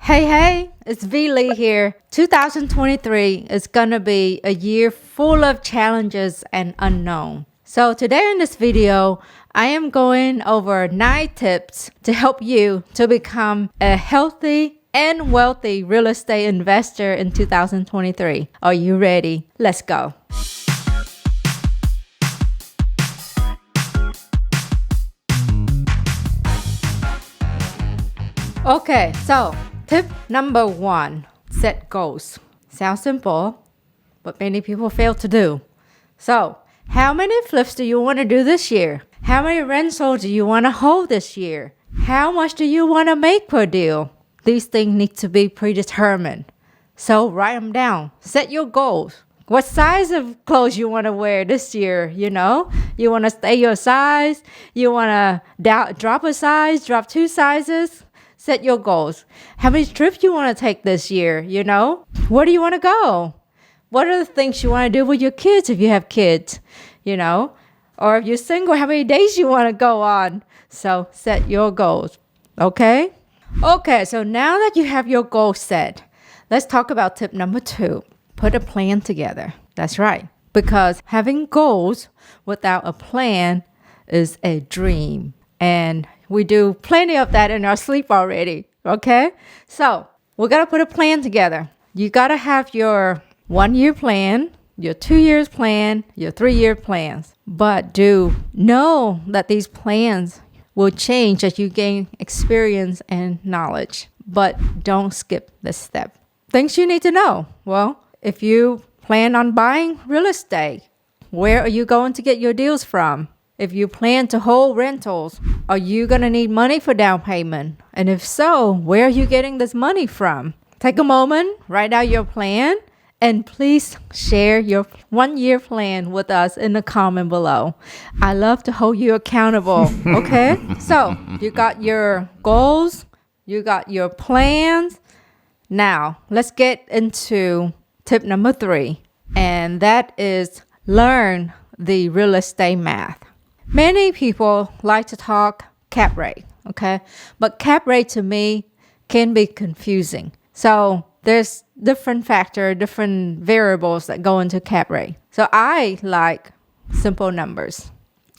Hey, it's V Lee here. 2023 is gonna be a year full of challenges and unknown. So today in this video, I am going over 9 tips to help you to become a healthy and wealthy real estate investor in 2023. Are you ready? Let's go. Okay, so tip number 1, set goals. Sounds simple, but many people fail to do. So, how many flips do you want to do this year? How many rentals do you want to hold this year? How much do you want to make per deal? These things need to be predetermined. So, write them down. Set your goals. What size of clothes you want to wear this year, you know? You want to stay your size? You want to drop a size, drop 2 sizes? Set your goals. How many trips you want to take this year, you know? Where do you want to go? What are the things you want to do with your kids if you have kids, you know? Or if you're single, how many days you want to go on? So set your goals, okay? Okay, so now that you have your goals set, let's talk about tip number 2. Put a plan together. That's right. Because having goals without a plan is a dream. And we do plenty of that in our sleep already, okay? So we got to put a plan together. You got to have your 1-year plan, your 2 years plan, your 3-year plans. But do know that these plans will change as you gain experience and knowledge. But don't skip this step. Things you need to know. Well, if you plan on buying real estate, where are you going to get your deals from? If you plan to hold rentals, are you going to need money for down payment? And if so, where are you getting this money from? Take a moment, write out your plan, and please share your 1-year plan with us in the comment below. I love to hold you accountable, okay? So, you got your goals, you got your plans. Now, let's get into tip number 3, and that is learn the real estate math. Many people like to talk cap rate, okay? But cap rate to me can be confusing. So there's different factors, different variables that go into cap rate. So I like simple numbers.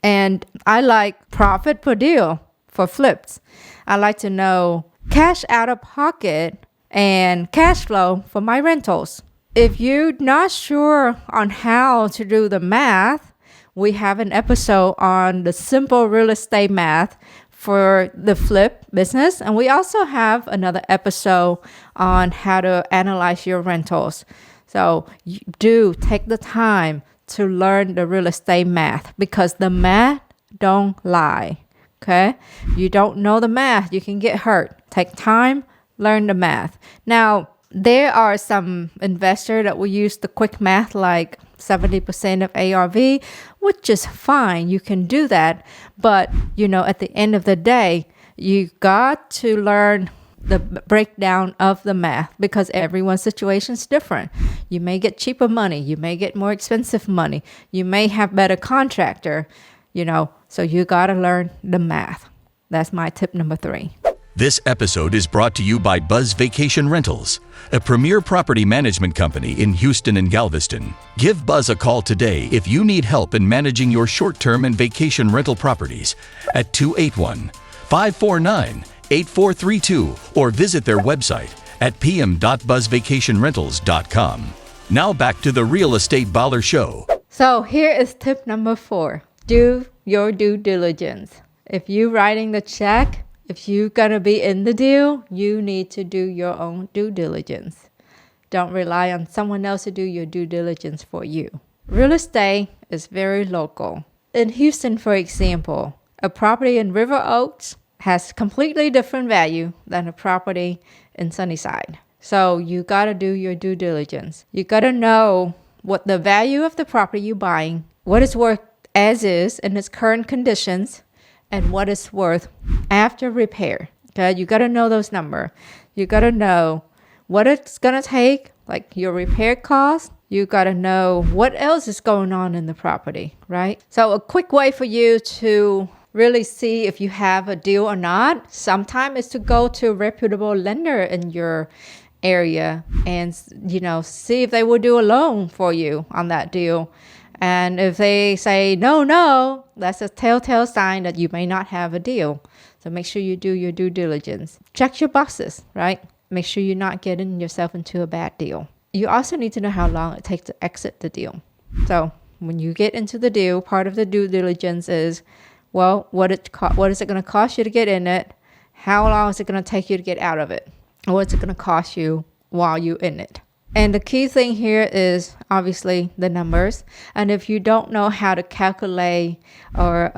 And I like profit per deal for flips. I like to know cash out of pocket and cash flow for my rentals. If you're not sure on how to do the math, we have an episode on the simple real estate math for the flip business. And we also have another episode on how to analyze your rentals. So you do take the time to learn the real estate math because the math don't lie. Okay? You don't know the math, you can get hurt. Take time, learn the math. Now, there are some investors that will use the quick math like 70% of ARV, which is fine. You can do that. But, you know, at the end of the day, you got to learn the breakdown of the math because everyone's situation is different. You may get cheaper money. You may get more expensive money. You may have better contractor, you know, so you got to learn the math. That's my tip number 3. This episode is brought to you by Buzz Vacation Rentals, a premier property management company in Houston and Galveston. Give Buzz a call today if you need help in managing your short-term and vacation rental properties at 281-549-8432 or visit their website at pm.buzzvacationrentals.com. Now back to the Real Estate Baller Show. So here is tip number 4. Do your due diligence. If you're writing the check, if you're going to be in the deal, you need to do your own due diligence. Don't rely on someone else to do your due diligence for you. Real estate is very local. In Houston, for example, a property in River Oaks has completely different value than a property in Sunnyside. So you got to do your due diligence. You got to know what the value of the property you're buying, what it's worth as is in its current conditions, and what it's worth after repair. Okay, you got to know those numbers. You got to know what it's going to take, like your repair cost. You got to know what else is going on in the property, right? So a quick way for you to really see if you have a deal or not, sometimes it's to go to a reputable lender in your area and, see if they will do a loan for you on that deal. And if they say no, that's a telltale sign that you may not have a deal. So make sure you do your due diligence. Check your boxes, right? Make sure you're not getting yourself into a bad deal. You also need to know how long it takes to exit the deal. So when you get into the deal, part of the due diligence is, well, what is it going to cost you to get in it? How long is it going to take you to get out of it? Or what's it going to cost you while you're in it? And the key thing here is obviously the numbers. And if you don't know how to calculate or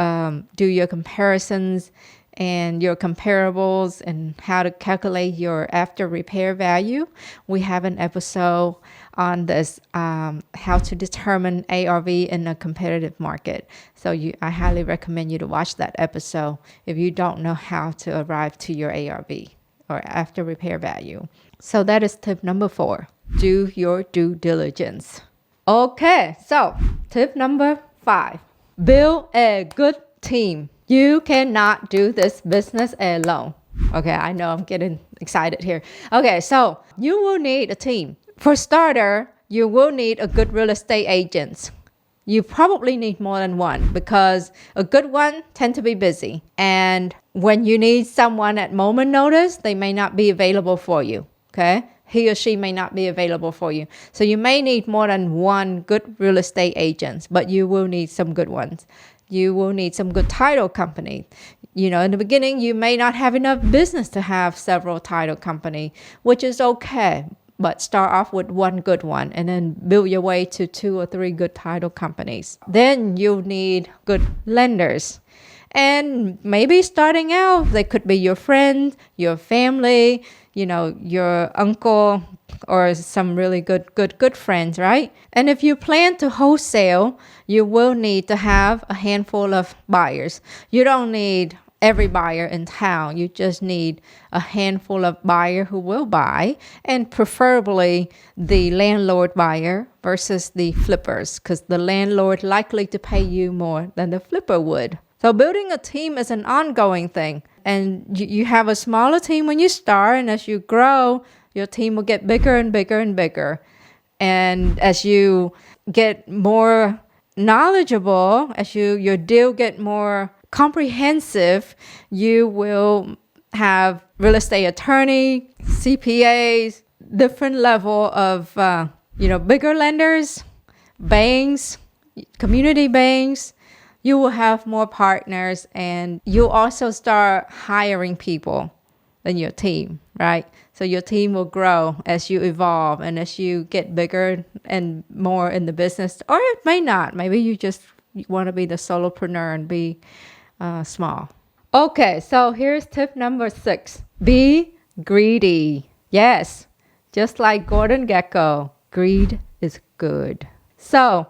do your comparisons and your comparables and how to calculate your after repair value, we have an episode on this, how to determine ARV in a competitive market. So I highly recommend you to watch that episode if you don't know how to arrive to your ARV or after repair value. So that is tip number 4. Do your due diligence. Okay, so tip number 5. Build a good team. You cannot do this business alone. Okay, I know I'm getting excited here. Okay, so you will need a team. For starter, you will need a good real estate agent. You probably need more than one because a good one tends to be busy. And when you need someone at moment notice, they may not be available for you. Okay? He or she may not be available for you. So you may need more than one good real estate agent, but you will need some good ones. You will need some good title company. In the beginning, you may not have enough business to have several title company, which is okay. But start off with one good one and then build your way to 2 or 3 good title companies. Then you need good lenders. And maybe starting out, they could be your friend, your family, your uncle, or some really good friends, right? And if you plan to wholesale, you will need to have a handful of buyers. You don't need every buyer in town. You just need a handful of buyer who will buy, and preferably the landlord buyer versus the flippers, because the landlord likely to pay you more than the flipper would. So building a team is an ongoing thing. And you have a smaller team when you start, and as you grow, your team will get bigger and bigger and bigger. And as you get more knowledgeable, as your deal get more comprehensive, you will have real estate attorney, CPAs, different level of, bigger lenders, banks, community banks. You will have more partners, and you'll also start hiring people in your team, right? So your team will grow as you evolve and as you get bigger and more in the business. Or it may not. Maybe you just want to be the solopreneur and be small. Okay, so here's tip number 6. Be greedy. Yes, just like Gordon Gekko, greed is good. So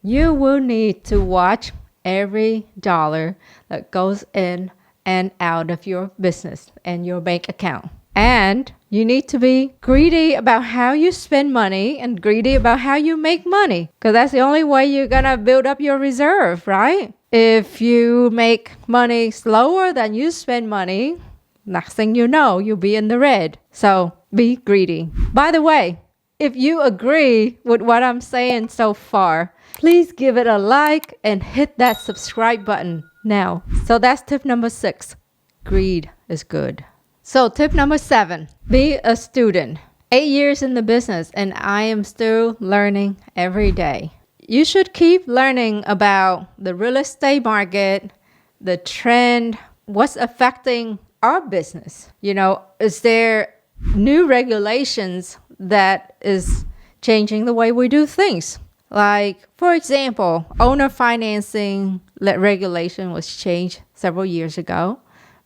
you will need to watch every dollar that goes in and out of your business and your bank account. And you need to be greedy about how you spend money and greedy about how you make money, because that's the only way you're going to build up your reserve, right? If you make money slower than you spend money, next thing you know, you'll be in the red. So be greedy. By the way, if you agree with what I'm saying so far, please give it a like and hit that subscribe button now. So that's tip number 6. Greed is good. So tip number 7, be a student. 8 years in the business and I am still learning every day. You should keep learning about the real estate market, the trend, what's affecting our business. Is there new regulations that is changing the way we do things? Like, for example, owner financing regulation was changed several years ago,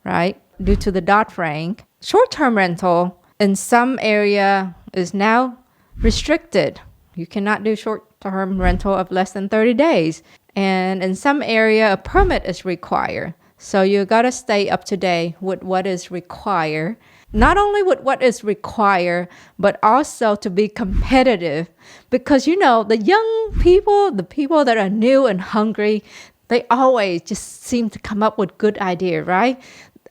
right? Due to the Dodd-Frank. Short-term rental in some area is now restricted. You cannot do short-term rental of less than 30 days. And in some area, a permit is required. So you got to stay up to date with what is required. Not only with what is required, but also to be competitive. Because, the young people, the people that are new and hungry, They always just seem to come up with good idea, right?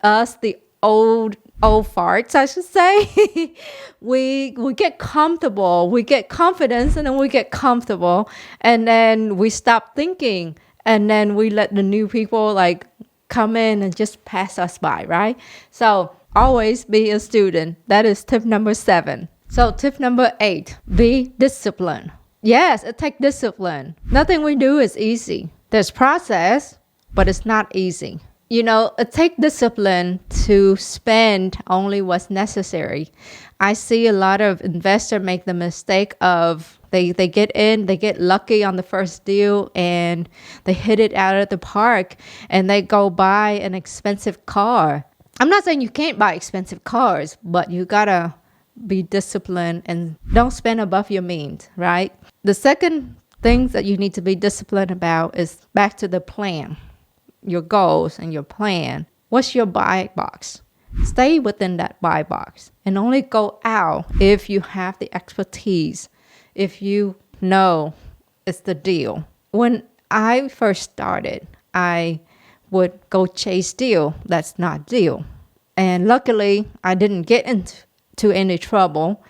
Us, the old farts, I should say. we get comfortable, we get confidence, and then we get comfortable, and then we stop thinking, and then we let the new people like come in and just pass us by, right? So always be a student. That is tip number 7. So tip number 8, be disciplined. Yes, it takes discipline. Nothing we do is easy. There's process, but it's not easy. You know, it takes discipline to spend only what's necessary. I see a lot of investors make the mistake of they get in, they get lucky on the first deal, and they hit it out of the park, and they go buy an expensive car. I'm not saying you can't buy expensive cars, but you gotta be disciplined and don't spend above your means, right? The second thing that you need to be disciplined about is back to the plan. Your goals and your plan. What's your buy box? Stay within that buy box and only go out if you have the expertise, if you know it's the deal. When I first started, I would go chase deal that's not deal. And luckily, I didn't get into any trouble,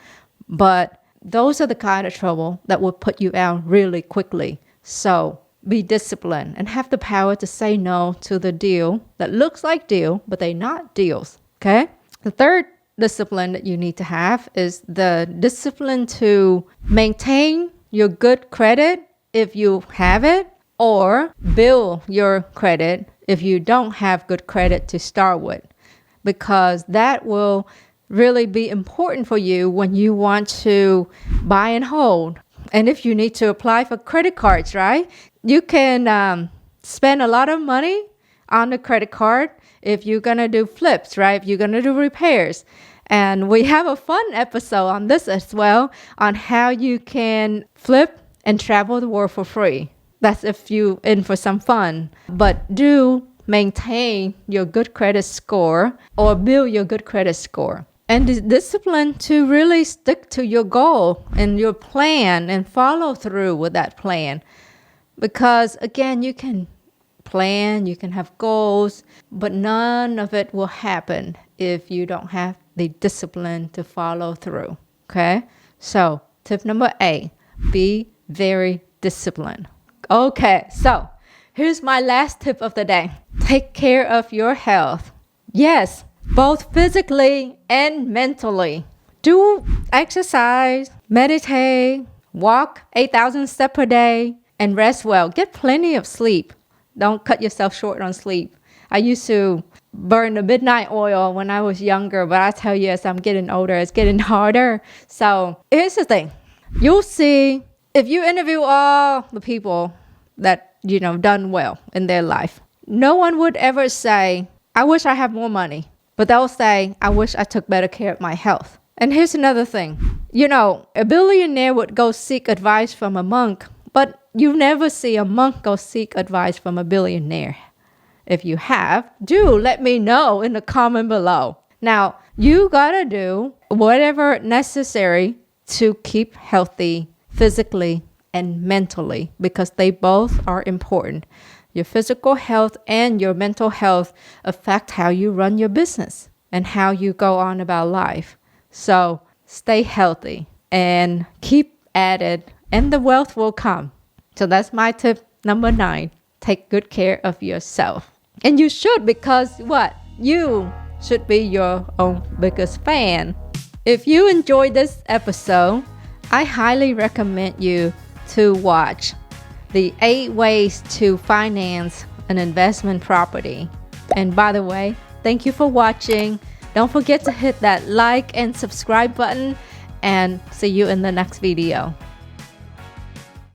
but those are the kind of trouble that will put you out really quickly. So be disciplined and have the power to say no to the deal that looks like deal, but they're not deals, okay? The third discipline that you need to have is the discipline to maintain your good credit if you have it, or build your credit if you don't have good credit to start with, because that will really be important for you when you want to buy and hold. And if you need to apply for credit cards, right? You can spend a lot of money on the credit card if you're going to do flips, right? If you're going to do repairs. And we have a fun episode on this as well, on how you can flip and travel the world for free. That's if you're in for some fun. But do maintain your good credit score or build your good credit score. And the discipline to really stick to your goal and your plan and follow through with that plan. Because again, you can plan, you can have goals, but none of it will happen if you don't have the discipline to follow through. Okay? So tip number 8, be very disciplined. Okay, so here's my last tip of the day. Take care of your health. Yes, both physically and mentally. Do exercise, meditate, walk 8,000 steps per day, and rest well. Get plenty of sleep. Don't cut yourself short on sleep. I used to burn the midnight oil when I was younger, but I tell you, as I'm getting older, it's getting harder. So here's the thing. You'll see, if you interview all the people that, done well in their life, no one would ever say, I wish I had more money. But they'll say, I wish I took better care of my health. And here's another thing. A billionaire would go seek advice from a monk, but you never see a monk go seek advice from a billionaire. If you have, do let me know in the comment below. Now, you gotta do whatever necessary to keep healthy physically and mentally, because they both are important. Your physical health and your mental health affect how you run your business and how you go on about life. So stay healthy and keep at it, and the wealth will come. So that's my tip number 9. Take good care of yourself. And you should, because what? You should be your own biggest fan. If you enjoyed this episode, I highly recommend you to watch the 8 ways to finance an investment property. And by the way, thank you for watching. Don't forget to hit that like and subscribe button, and see you in the next video.